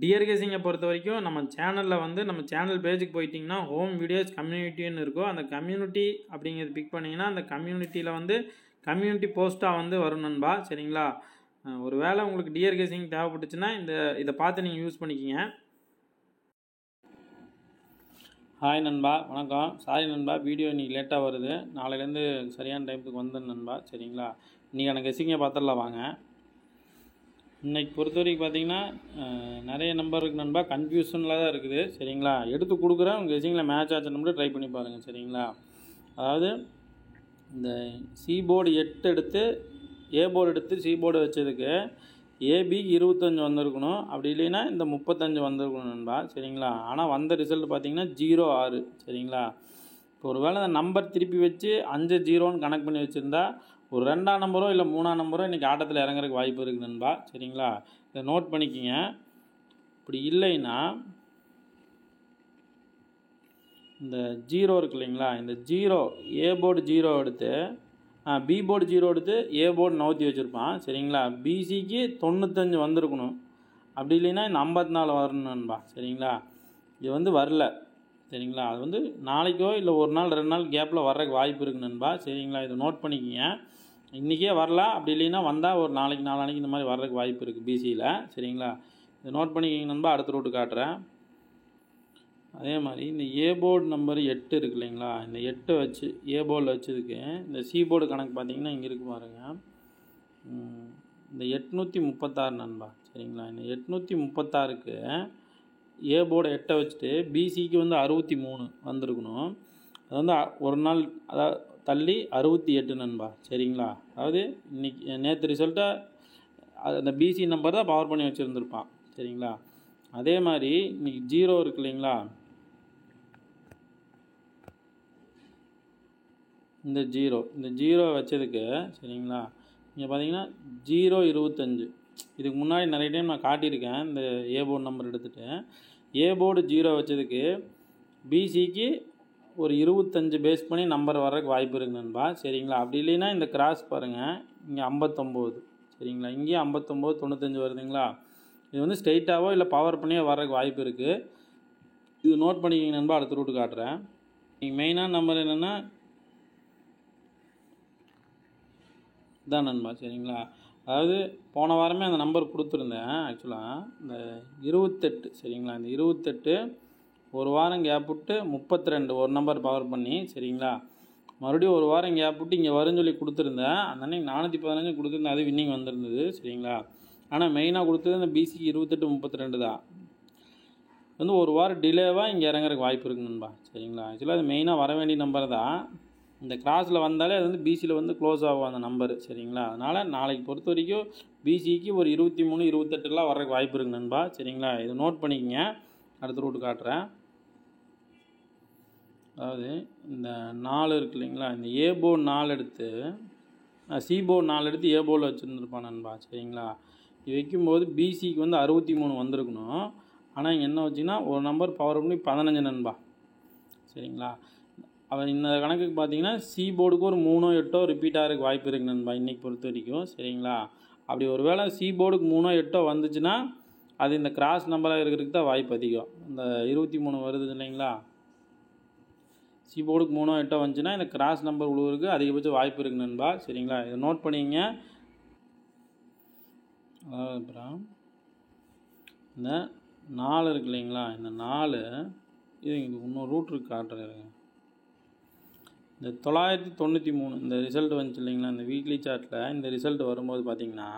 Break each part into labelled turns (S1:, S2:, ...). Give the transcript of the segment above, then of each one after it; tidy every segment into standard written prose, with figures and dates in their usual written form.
S1: Dear கெஸிங்கை பொறுத்த வரைக்கும் நம்ம சேனலில் வந்து நம்ம சேனல் பேஜுக்கு போயிட்டிங்கன்னா ஹோம் வீடியோஸ் கம்யூனிட்டின்னு இருக்கும். அந்த கம்யூனிட்டி அப்படிங்கிறது பிக் பண்ணிங்கன்னா அந்த கம்யூனிட்டியில் வந்து கம்யூனிட்டி போஸ்ட்டாக வந்து வரும் நண்பா. சரிங்களா? ஒரு வேளை உங்களுக்கு டியர் கெஸிங் தேவைப்பட்டுச்சுன்னா இதை பார்த்து நீங்கள் யூஸ் பண்ணிக்கிங்க. ஹாய் நண்பா, வணக்கம். சாரி நண்பா, வீடியோ இன்றைக்கி லேட்டாக வருது. நாளையிலேருந்து சரியான டைமுக்கு வந்துடும் நண்பா. சரிங்களா? இன்றைக்கான கெஸிங்கை பார்த்துடலாம் வாங்க. இன்றைக்கி பொறுத்த வரைக்கும் பார்த்தீங்கன்னா நிறைய நம்பர் இருக்குது நண்பா. கன்ஃபியூஷனில் தான் இருக்குது. சரிங்களா? எடுத்து கொடுக்குறேன். உங்கள் கெஸிங்கில் மேட்ச் ஆச்சு நம்பர் ட்ரை பண்ணி பாருங்கள். சரிங்களா? அதாவது இந்த சி போர்டு 8 எடுத்து ஏ போர்டு எடுத்து சி போர்டு வச்சதுக்கு ஏபி 25 வந்திருக்கணும். அப்படி இல்லைன்னா இந்த 35 வந்திருக்கணும் நண்பா. சரிங்களா? ஆனால் வந்த ரிசல்ட் பார்த்தீங்கன்னா 06. சரிங்களா? இப்போ ஒரு வேளை அந்த நம்பர் திருப்பி வச்சு 5 0ன்னு கனெக்ட் பண்ணி வச்சுருந்தா ஒரு 2ஆம் நம்பரோ இல்லை 3ஆம் நம்பரோ இன்றைக்கி ஆட்டத்தில் இறங்குறதுக்கு வாய்ப்பு இருக்குது நண்பா. சரிங்களா? இதை நோட் பண்ணிக்கிங்க. இப்படி இல்லைன்னா இந்த 0 இருக்கு இல்லைங்களா, இந்த 0 ஏ போர்டு 0 எடுத்து பி போர்டு 0 எடுத்து ஏ போர்டு நவுத்தி வச்சுருப்பான். சரிங்களா? பிசிக்கு 95 வந்திருக்கணும். அப்படி இல்லைன்னா இந்த 54 வரணும் நண்பா. சரிங்களா? இது வந்து வரல. சரிங்களா? அது வந்து நாளைக்கோ இல்லை ஒரு நாள் 2 நாள் கேப்பில் வர்றதுக்கு வாய்ப்பு இருக்குது நண்பா. சரிங்களா? இதை நோட் பண்ணிக்கிங்க. இன்றைக்கே வரலாம். அப்படி இல்லைன்னா வந்தால் ஒரு நாளைக்கு நாளானைக்கு இந்த மாதிரி வர்றதுக்கு வாய்ப்பு இருக்குது பிசியில். சரிங்களா? இதை நோட் பண்ணிக்கிங்க நண்பா. அடுத்த ரூட்டு காட்டுறேன். அதே மாதிரி இந்த ஏ போர்டு நம்பர் 8 இருக்கு இல்லைங்களா, இந்த 8 வச்சு ஏ போர்டில் வச்சதுக்கு இந்த சி போர்டு கணக்கு பார்த்தீங்கன்னா இங்கே இருக்கு பாருங்கள். இந்த 836 நண்பா. சரிங்களா? இந்த 836க்கு ஏ போர்டை 8 வச்சுட்டு பிசிக்கு வந்து 63 வந்திருக்கணும். அது வந்து ஒரு நாள் அதாவது தள்ளி 68 நண்பா. சரிங்களா? அதாவது இன்றைக்கி நேற்று ரிசல்ட்டை அந்த பிசி நம்பர் தான் பவர் பண்ணி வச்சுருந்துருப்பான். சரிங்களா? அதே மாதிரி இன்றைக்கி 0 இருக்கு இல்லைங்களா, இந்த 0 வச்சதுக்கு சரிங்களா, இங்கே பார்த்தீங்கன்னா 025. இதுக்கு முன்னாடி நிறைய டைம் நான் காட்டியிருக்கேன். இந்த ஏ போர்டு நம்பர் எடுத்துகிட்டு ஏ போர்டு 0 வச்சதுக்கு பிசிக்கு ஒரு 25 பேஸ் பண்ணி நம்பர் வர்றதுக்கு வாய்ப்பு இருக்குது நண்பா. சரிங்களா? அப்படி இல்லைன்னா இந்த கிராஸ் பாருங்கள், இங்கே 59. சரிங்களா? இங்கேயும் 59 95 வருதுங்களா. இது வந்து ஸ்ட்ரெயிட்டாகவோ இல்லை பவர் பண்ணியோ வர்றதுக்கு வாய்ப்பு இருக்குது. இது நோட் பண்ணிக்கிங்க நண்பா. அடுத்த ரூட்டு காட்டுறேன். நீங்கள் மெயினான நம்பர் என்னென்னா இதான் நண்பா. சரிங்களா? அதாவது போன வாரமே அந்த நம்பர் கொடுத்துருந்தேன். ஆக்சுவலாக இந்த 28. சரிங்களா? இந்த 28 ஒரு வாரம் கேப் விட்டு 32 ஒரு நம்பர் பவர் பண்ணி. சரிங்களா? மறுபடியும் ஒரு வாரம் கேப் விட்டு இங்கே வரும்னு சொல்லி கொடுத்துருந்தேன். அந்த அன்றைக்கி 415 கொடுத்துருந்தேன். அது வின்னிங் வந்திருந்தது. சரிங்களா? ஆனால் மெயினாக கொடுத்தது இந்த பிசிக்கு 28 32 தான். வந்து ஒரு வாரம் டிலேவாக இங்கே இறங்குறதுக்கு வாய்ப்பு இருக்குது நண்பா. சரிங்களா? ஆக்சுவலாக அது மெயினாக வர வேண்டிய நம்பர் தான். இந்த கிராஸில் வந்தாலே அது வந்து பிசியில் வந்து க்ளோஸ் ஆகும் அந்த நம்பரு. சரிங்களா? அதனால் நாளைக்கு பொறுத்த வரைக்கும் பிசிக்கு ஒரு 23 28 வர்றதுக்கு வாய்ப்பு இருக்குது நண்பா. சரிங்களா? இதை நோட் பண்ணிக்கங்க. அடுத்த ரூட்டு காட்டுறேன். அதாவது இந்த 4 இருக்கு இல்லைங்களா, இந்த ஏ போர்டு 4 எடுத்து சி போர்டு 4 எடுத்து ஏ போர்டில் வச்சுருந்துருப்பான் நண்பா. சரிங்களா? இது வைக்கும்போது பிசிக்கு வந்து 63 வந்திருக்கணும். ஆனால் இங்கே என்ன வச்சுன்னா ஒரு நம்பர் பவர் பண்ணி 15 நண்பா. சரிங்களா? அவன் இந்த கணக்குக்கு பார்த்தீங்கன்னா சி போர்டுக்கு ஒரு 3 8 ரிப்பீட் ஆகிறதுக்கு வாய்ப்பு இருக்குது நண்பா இன்றைக்கி பொறுத்த வரைக்கும். சரிங்களா? அப்படி ஒரு வேளை சி போர்டுக்கு 3 8 வந்துச்சுன்னா அது இந்த கிராஸ் நம்பராக இருக்கிறதுக்கு தான் வாய்ப்பு அதிகம். இந்த 23 வருது இல்லைங்களா, சி போர்டுக்கு 3 8 வந்துச்சுன்னா இந்த கிராஸ் நம்பர் உழுவுறதுக்கு அதிகபட்ச வாய்ப்பு இருக்குது நண்பா. சரிங்களா? இதை நோட் பண்ணிங்க. அதாவது அப்புறம் இந்த 4 இருக்கு இல்லைங்களா, இந்த 4 இது இன்னொரு ரூட் இருக்கு காட்டுறேன். இந்த 993 இந்த ரிசல்ட் வந்துச்சு இல்லைங்களா, இந்த வீக்லி சார்ட்டில் இந்த ரிசல்ட் வரும்போது பார்த்திங்கன்னா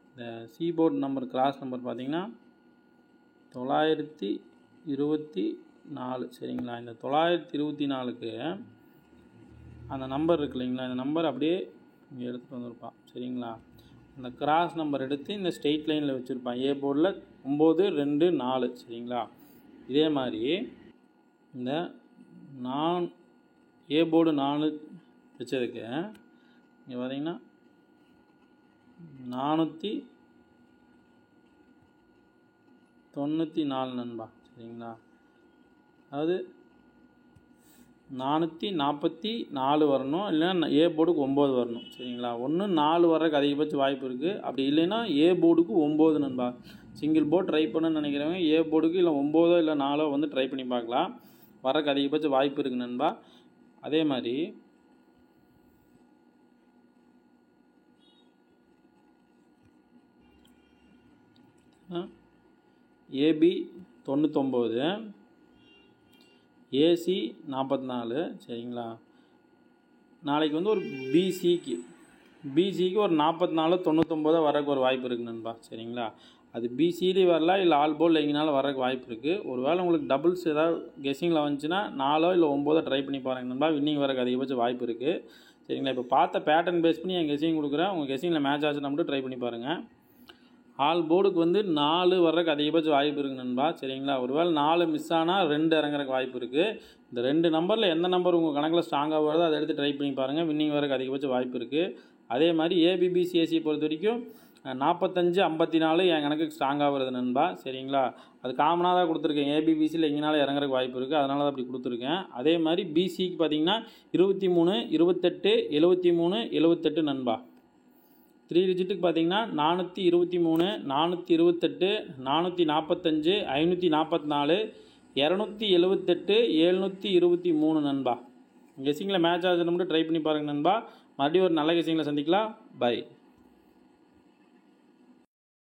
S1: இந்த C board number cross number பார்த்திங்கன்னா 924. சரிங்களா? இந்த 924க்கு அந்த நம்பர் இருக்கு இல்லைங்களா, இந்த நம்பர் அப்படியே இங்கே எடுத்துகிட்டு வந்திருப்பான். சரிங்களா? அந்த கிராஸ் நம்பர் எடுத்து இந்த ஸ்ட்ரெயிட் லைனில் வச்சுருப்பான் ஏ போர்டில் 9 2 4. சரிங்களா? இதே மாதிரி இந்த ஏ போர்டு 4 வச்சதுக்கு இங்கே பார்த்தீங்கன்னா 494 நண்பா. சரிங்களா? அதாவது 444 வரணும், இல்லைன்னா ஏ போர்டுக்கு 9 வரணும். சரிங்களா, ஒன்று 4 வர்றதுக்கு அதிகபட்ச வாய்ப்பு இருக்குது. அப்படி இல்லைன்னா ஏ போர்டுக்கு 9 நண்பா. சிங்கிள் போர்டு ட்ரை பண்ணணும்னு நினைக்கிறவங்க ஏ போர்டுக்கு இல்லை 9 இல்லை 4 வந்து ட்ரை பண்ணி பார்க்கலாம். வர்றதுக்கு அதிகபட்ச வாய்ப்பு இருக்குது நண்பா. அதே மாதிரி ஏபி 99, ஏசி 44. சரிங்களா, நாளைக்கு வந்து ஒரு பிசிக்கு ஒரு 44 99 வரக்கு ஒரு வாய்ப்பு இருக்குது நண்பா. சரிங்களா, அது பிசிலே வரலாம், இல்லை ஆல் போல் எங்கேனாலும் வரக்கு வாய்ப்பு இருக்குது. ஒரு வேளை உங்களுக்கு டபுள்ஸ் ஏதாவது கெஸ்ஸிங்கில் வந்துச்சுன்னா 4 இல்லை 9 ட்ரை பண்ணி பாருங்கள் நண்பா. வின்னிங் வரக்கு அதிகபட்ச வாய்ப்பு இருக்குது. சரிங்களா, இப்போ பார்த்த பேட்டர்ன் பேஸ் பண்ணி என் கெஸ்ஸிங் கொடுக்குறேன். உங்கள் கெஸ்ஸிங்கில் மேட்ச் ஆச்சுன்னா மட்டும் ட்ரை பண்ணி பாருங்கள். ஆல் போர்டுக்கு வந்து 4 வர்றதுக்கு அதிகபட்ச வாய்ப்பு இருக்குது நண்பா. சரிங்களா, ஒரு வேளை 4 மிஸ் ஆனால் 2 இறங்குறக்கு வாய்ப்பு இருக்குது. இந்த 2 நம்பரில் எந்த நம்பர் உங்கள் கணக்கில் ஸ்ட்ராங்காக வருதோ அதை எடுத்து ட்ரை பண்ணி பாருங்கள். வின்னிங் வரக்கு அதிகபட்ச வாய்ப்பு இருக்குது. அதே மாதிரி ஏபிபிசிஎஸ்சி பொறுத்த வரைக்கும் 45 54 என் கணக்கு ஸ்ட்ராங்காக வருது நண்பா. சரிங்களா, அது காமனாக தான் கொடுத்துருக்கேன். ஏபிபிசியில் எங்கேனாலும் இறங்குறக்கு வாய்ப்பு இருக்குது, அதனால தான் அப்படி கொடுத்துருக்கேன். அதே மாதிரி பிசிக்கு பார்த்தீங்கன்னா 23 28 73 78 நண்பா. 3 டிஜிட்டுக்கு பார்த்தீங்கன்னா 423 428 445 544 278 723 நண்பா. கெஸ்ஸிங்கில் மேட்ச் ஆகுது மட்டும் ட்ரை பண்ணி பாருங்கள் நண்பா. மறுபடியும் ஒரு நல்ல கெஸ்ஸிங்கில் சந்திக்கலாம். பை.